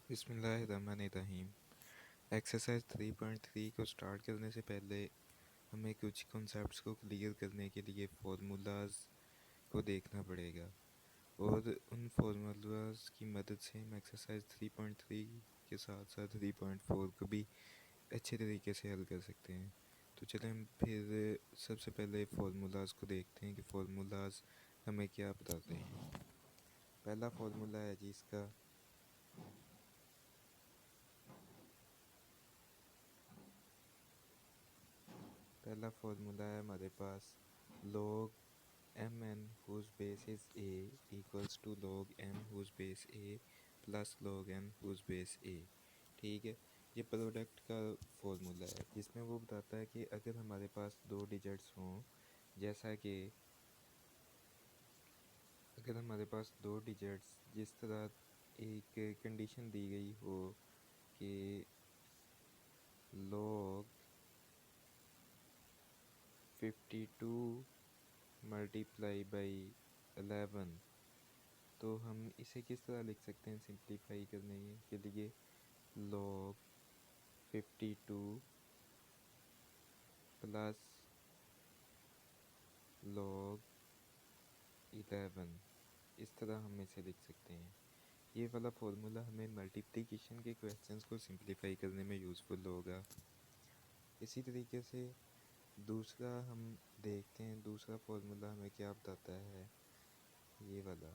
बिस्मिल्लाहिर्रहमानिर्रहीम। एक्सरसाइज 3.3 को स्टार्ट करने से पहले हमें कुछ कॉन्सेप्ट्स को क्लियर करने के लिए फार्मूलाज को देखना पड़ेगा और उन फार्मूलाज की मदद से हम एक्सरसाइज 3.3 के साथ साथ 3.4 को भी अच्छे तरीके से हल कर सकते हैं। तो चलें हम फिर सबसे पहले फार्मूलाज को देखते हैं कि फार्मूलाज हमें क्या बताते हैं। पहला फार्मूला है जी इसका पहला फार्मूला है हमारे पास log mn whose base is a equals to log m whose base a plus log n whose base a। ठीक है, ये प्रोडक्ट का फॉर्मूला है जिसमें वो बताता है कि अगर हमारे पास दो डिजिट्स हों, जैसा कि अगर हमारे पास दो डिजिट्स जिस तरह एक कंडीशन दी गई हो कि log 52 मल्टीप्लाई बाई 11, तो हम इसे किस तरह लिख सकते हैं सिंप्लीफाई करने के लिए log 52 प्लस log 11, इस तरह हम इसे लिख सकते हैं। ये वाला फॉर्मूला हमें मल्टीप्लिकेशन के क्वेश्चंस को सिंप्लीफाई करने में यूज़फुल होगा। इसी तरीके से दूसरा हम देखते हैं, दूसरा फॉर्मूला हमें क्या बताता है, ये वाला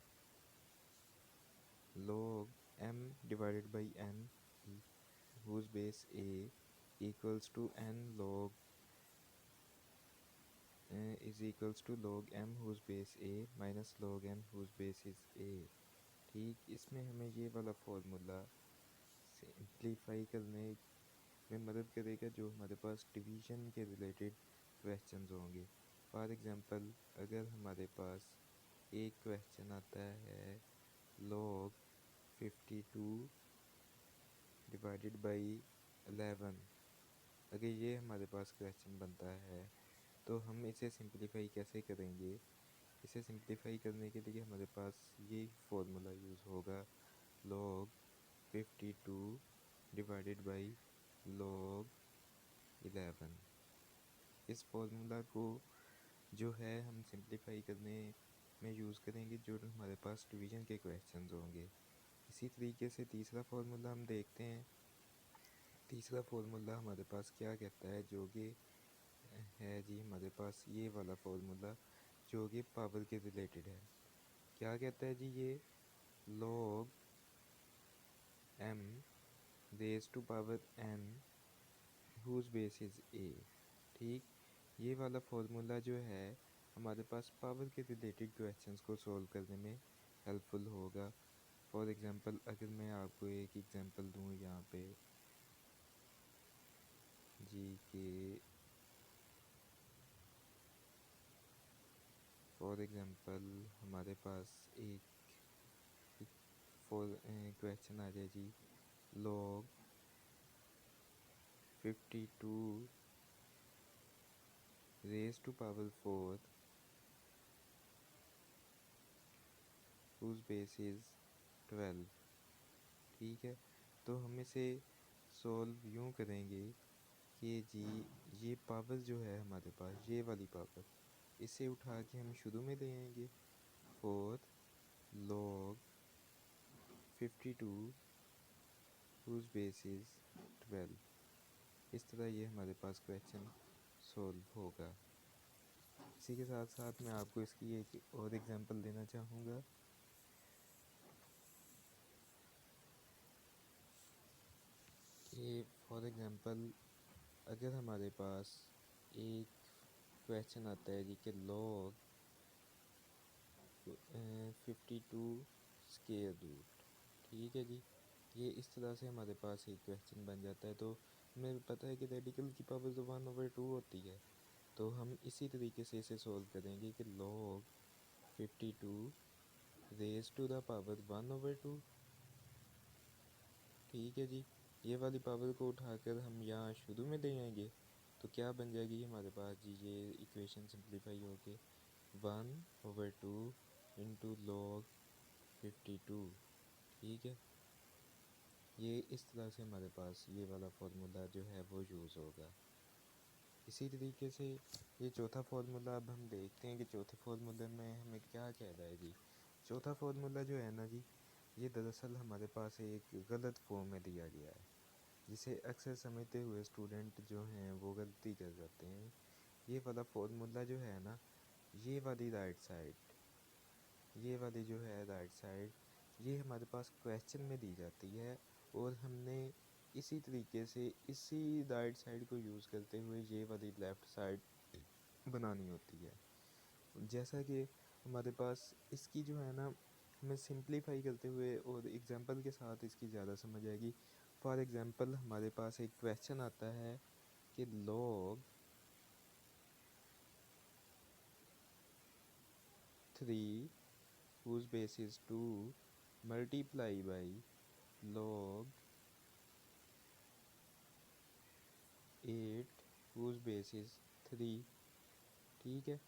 log m divided by n whose base a equals to n log is equals to log m whose base a minus log n whose base is a। ठीक, इसमें हमें ये वाला फॉर्मूला सिंप्लीफाई करने में मदद करेगा जो हमारे पास डिवीजन के रिलेटेड क्वेश्चंस होंगे। फॉर एग्जांपल, अगर हमारे पास एक क्वेश्चन आता है log 52 डिवाइडेड बाई 11, अगर ये हमारे पास क्वेश्चन बनता है तो हम इसे सिंप्लीफाई कैसे करेंगे। इसे सिंप्लीफाई करने के लिए हमारे पास ये फॉर्मूला यूज़ होगा log 52 डिवाइडेड बाई log 11। इस फॉर्मूला को जो है हम सिंप्लीफाई करने में यूज़ करेंगे जो हमारे पास डिवीज़न के क्वेश्चंस होंगे। इसी तरीके से तीसरा फार्मूला हम देखते हैं। तीसरा फार्मूला हमारे पास क्या कहता है, जो कि है जी हमारे पास ये वाला फार्मूला जो कि पावर के रिलेटेड है। क्या कहता है जी, ये log m raise to power n whose base is a। ठीक, ये वाला फार्मूला जो है हमारे पास पावर के रिलेटेड क्वेश्चंस को सॉल्व करने में हेल्पफुल होगा। फॉर एग्जांपल, अगर मैं आपको एक एग्जांपल दूं यहाँ पे जी के फॉर एग्जांपल हमारे पास एक क्वेश्चन आ जाए जी log 52 raise to power 4 whose base is 12। ठीक है, तो हम इसे सॉल्व यूँ करेंगे कि जी ये पावर जो है हमारे पास, ये वाली पावर, इसे उठा के हम शुरू में ले आएंगे 4 log 52 whose base is 12। इस तरह ये हमारे पास क्वेश्चन सॉल्व होगा। इसी के साथ साथ मैं आपको इसकी एक और एग्जांपल देना चाहूँगा कि फॉर एग्जांपल अगर हमारे पास एक क्वेश्चन आता है जी कि log 52 स्क्वायर रूट। ठीक है जी, ये इस तरह से हमारे पास एक क्वेश्चन बन जाता है। तो हमें पता है कि रेडिकल की पावर तो 1/2 होती है, तो हम इसी तरीके से इसे सॉल्व करेंगे कि log 52 raise to the power 1/2। ठीक है जी, ये वाली पावर को उठाकर हम यहाँ शुरू में ले आएंगे तो क्या बन जाएगी हमारे पास जी, ये इक्वेशन सिंप्लीफाई होके 1/2 इंटू log 52। ठीक है, ये इस तरह से हमारे पास ये वाला फार्मूला जो है वो यूज़ होगा। इसी तरीके से ये चौथा फार्मूला अब हम देखते हैं कि चौथे फार्मूले में हमें क्या कह रहा है जी। चौथा फार्मूला जो है ना जी, ये दरअसल हमारे पास एक गलत फॉर्म में दिया गया है, जिसे अक्सर समझते हुए स्टूडेंट जो हैं वो गलती कर जाते हैं। ये वाला फार्मूला जो है ना, ये वाली राइट साइड, ये वाली जो है राइट साइड, ये हमारे पास क्वेश्चन में दी जाती है और हमने इसी तरीके से इसी राइट साइड को यूज़ करते हुए ये वाली लेफ़्ट साइड बनानी होती है। जैसा कि हमारे पास इसकी जो है ना, हमें सिंप्लीफाई करते हुए और एग्जांपल के साथ इसकी ज़्यादा समझ आएगी। फॉर एग्ज़ाम्पल हमारे पास एक क्वेश्चन आता है कि log 3 whose base is 2 multiply by log 8 whose base is 3। ठीक है,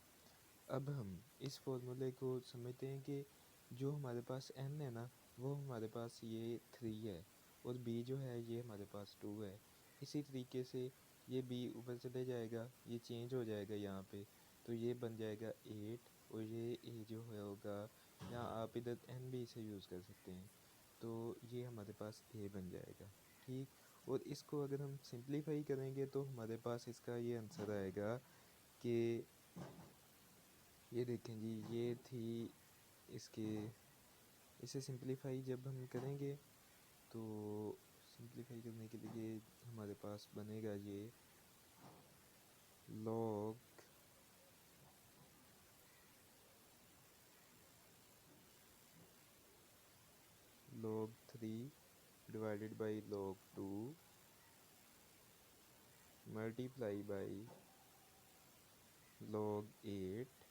अब हम इस फॉर्मूले को समझते हैं कि जो हमारे पास n है ना, वो हमारे पास ये 3 है और b जो है ये हमारे पास 2 है। इसी तरीके से ये b ऊपर चले जाएगा, ये चेंज हो जाएगा यहाँ पे, तो ये बन जाएगा 8 और ये a जो होगा, यहाँ आप इधर n भी इसे यूज़ कर सकते हैं, तो ये हमारे पास a बन जाएगा। ठीक, और इसको अगर हम सिंप्लीफाई करेंगे तो हमारे पास इसका ये आंसर आएगा कि ये देखें जी, ये थी इसके, इसे सिंप्लीफाई जब हम करेंगे तो सिंप्लीफाई करने के लिए हमारे पास बनेगा ये log log 3 divided by log 2 multiply by log 8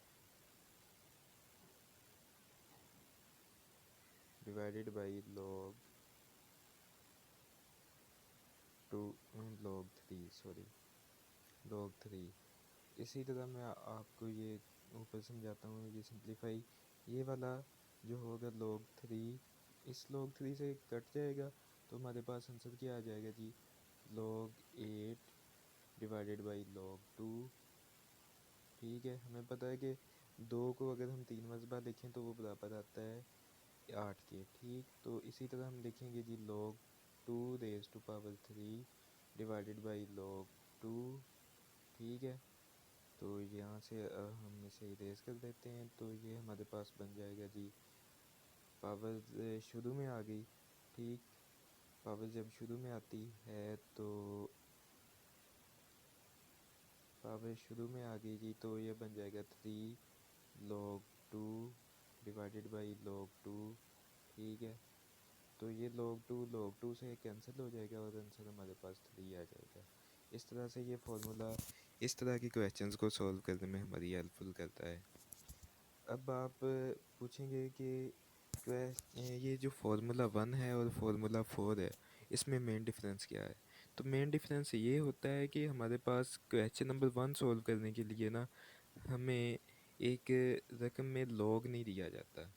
divided by log 2 log 3 sorry log 3। इसी तरह मैं आपको ये ऊपर समझाता हूँ, ये सिंप्लीफाई, ये वाला जो होगा log 3, इस log 3 से कट जाएगा तो हमारे पास आंसर क्या आ जाएगा जी, log 8 डिवाइडेड बाई log 2। ठीक है, हमें पता है कि 2 को अगर हम 3 मरतबा लिखें तो वो बराबर आता है 8 के। ठीक, तो इसी तरह हम लिखेंगे जी log 2 raise to power 3 divided by log 2। ठीक है, तो यहाँ से हम इसे इरेज कर देते हैं, तो ये हमारे पास बन जाएगा जी, पावर शुरू में आ गई। ठीक, पावर जब शुरू में आती है तो पावर शुरू में आ गई जी, तो ये बन जाएगा 3 log 2 डिवाइडेड बाई log 2। ठीक है, तो ये log 2 से कैंसिल हो जाएगा और आंसर हमारे पास 3 आ जाएगा। इस तरह से ये फार्मूला इस तरह के क्वेश्चंस को सॉल्व करने में हमारी हेल्पफुल करता है। अब आप पूछेंगे कि ये जो फार्मूला 1 है और फार्मूला 4 है, इसमें मेन डिफरेंस क्या है। तो मेन डिफरेंस ये होता है कि हमारे पास क्वेश्चन नंबर 1 सॉल्व करने के लिए ना, हमें एक रकम में लॉग नहीं दिया जाता।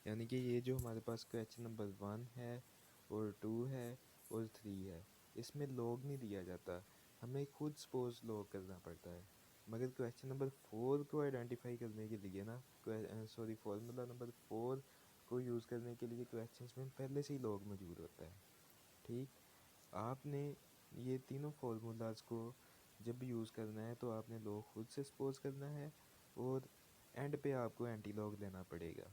यानी कि ये जो हमारे पास क्वेश्चन नंबर 1 है और 2 है और 3 है, इसमें लॉग नहीं दिया जाता, हमें खुद सपोज लॉग करना पड़ता है। मगर क्वेश्चन नंबर 4 को आइडेंटिफाई करने के लिए ना, सॉरी फार्मूला नंबर 4 को यूज़ करने के लिए क्वेश्चंस में पहले से ही लॉग मौजूद होता है। ठीक, आपने ये तीनों फार्मूलाज को जब भी यूज़ करना है तो आपने लॉग खुद से सपोज करना है और एंड पे आपको एंटी लॉग लेना पड़ेगा।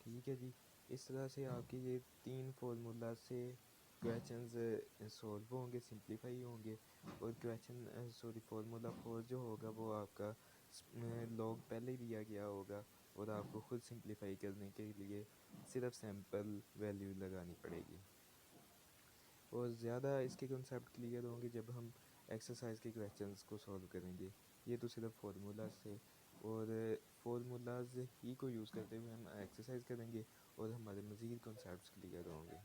ठीक है जी, इस तरह से आपके ये 3 फार्मूला से क्वेश्चंस सॉल्व होंगे, सिंप्लीफाई होंगे, और क्वेश्चन सॉरी फार्मूला 4 जो होगा वो आपका लॉग पहले ही दिया गया होगा और आपको खुद सिंप्लीफाई करने के लिए सिर्फ सैम्पल वैल्यू लगानी पड़ेगी। और ज़्यादा इसके कंसेप्ट क्लियर होंगे जब हम एक्सरसाइज के क्वेश्चंस को सॉल्व करेंगे। ये तो सिर्फ फार्मूला से, और फार्मूलाज ही को यूज़ करते हुए हम एक्सरसाइज करेंगे और हमारे मज़ीद कंसेप्ट्स क्लियर होंगे।